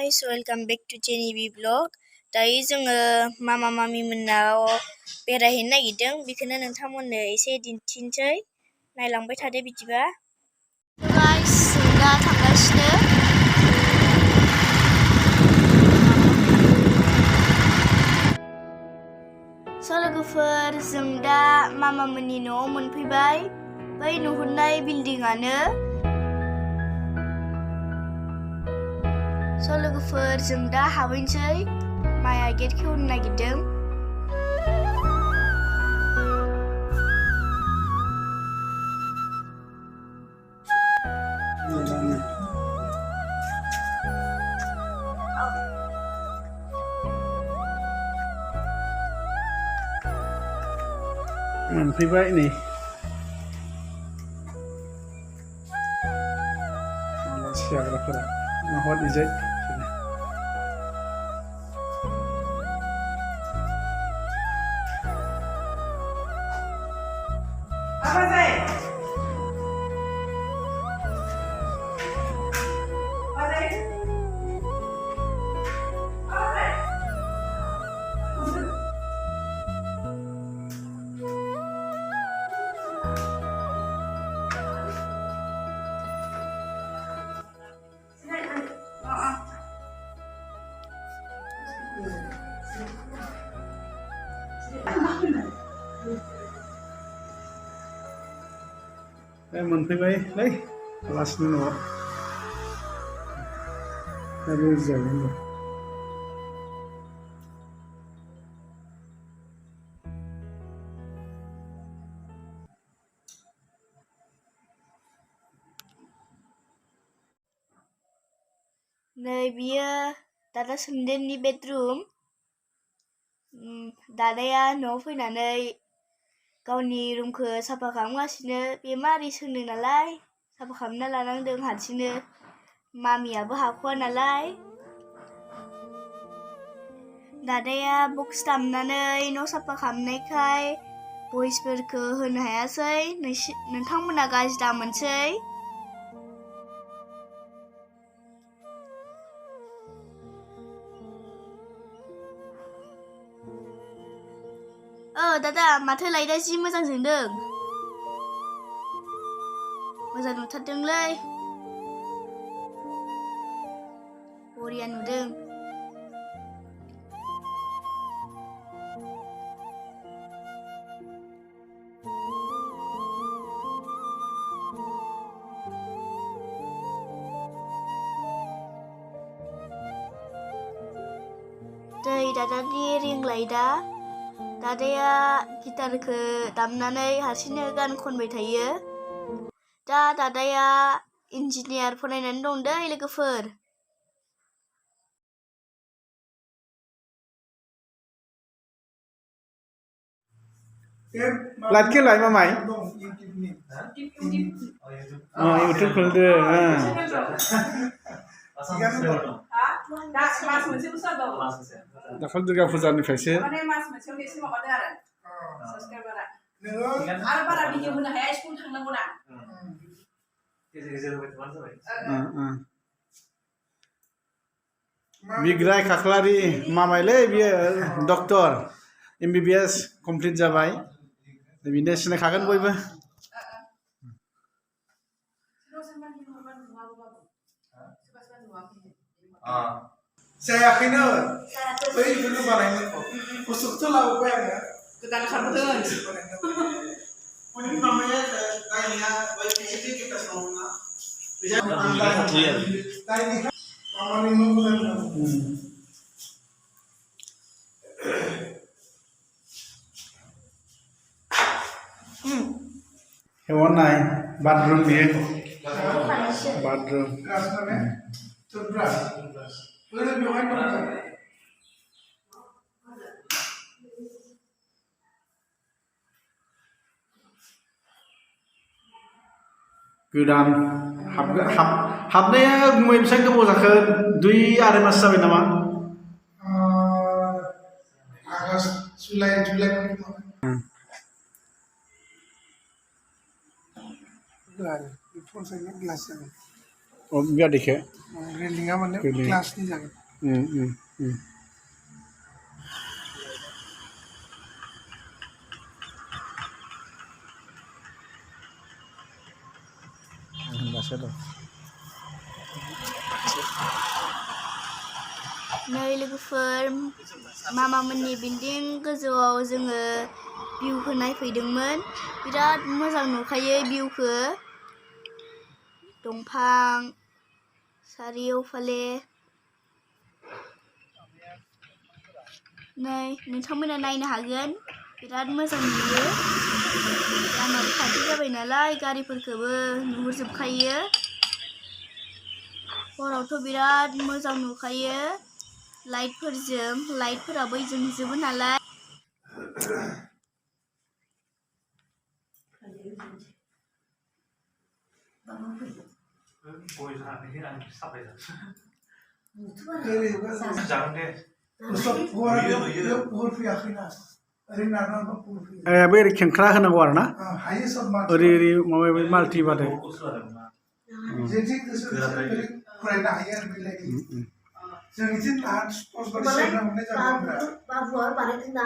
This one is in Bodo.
guys, welcome back to Jeny vlog. Dayo जोङो मामा मामि मोननाव बेरायहैनो नागिरदों बेखौनो नोंथांमोननो एसे दिन्थिनोसै नायलांबाय थादो बिदिबा guys जों दा थांगासिनो लोगोफोर जों दा मामा मोननि न'आव मोनफैबाय बै नुहुरनाय बिल्डिंआनो लोगोफोर जों दा हाबैनोसै माया गेट खेवनो नागिरदों मोनफैबाय नै आलासि जाग्राफोरा माहर इजाय मोनफैबाय लै आलासिनि न'आव दा जागोन नै बियो दादा सोमदेननि बेडरुम दादाया न'आव फैनानै गावनि रुमखौ साफा खालामगासिनो बे मारै सोंदों नालाय साफा खालामना लानांदों हारसिंनो मामियाबो हाख'वा नालाय दादाया बक्स दामनानै न' साफा खालामनायखाय भइसफोरखौ होनो हायासै नोंथांमोना गाज्रि दामोनसै दादा माथो लाइटआ जि मोजां जोंदों मोजां नुथारदोंलै बरिया नुदों दै दादानि रिं लाइटआ दादाया गिटारखौ दामनानै हारसिंनो गान खनबाय थायो दा दादाया इन्जिनियार फरायनानै दं दै लोगोफोर लाइट खेलाय मामाय इउटुब खुलिदों दाखालि दुर्गा फुजानिफ्रायसो बिग्राय खाख्लारि मामायलै बियो डक्टर MBBS कमप्लिट जाबाय बिनो सिनायखागोन बयबो जायाखैनो बै भिडिअ बानायनायखौ उसुखथ' लाबोबाय आङो गोदान खालामदों उननि मामाया गायनाया बै फिजिक्स गिटार दंना बेजों मामानि न'खौ हेवन नाय बाथरुम बियो bathroom Gwdan habnaya gumain besain gobaw जाखो 2-2.5 मास जाबाय नामा August July glass Oh, biar dikhe. Relinga mana Reling. kelas ni jangan. Bahasa tu. नै लोगोफोर मामामोननि बिल्डिं गोजौआव जोङो भिउखौ नायफैदोंमोन बिराद मोजां नुखायो भिउखौ दंफां सारियौफाले नै नोंथांमोना नायनो हागोन बिराद मोजां नुयो लामाबो खाथि जाबाय नालाय गारिफोरखौबो नुहुरजोबखायो हरावथ' बिराद मोजां नुखायो लाइटफोरा बैजोंजोबो नालाय बै खेंख्रा होनांगौ आरो ना ओरै ओरै माबा माल्टि बादै फरायनो हायो आरो बेलाय जों इदिनो बाबुआ बानायदों ना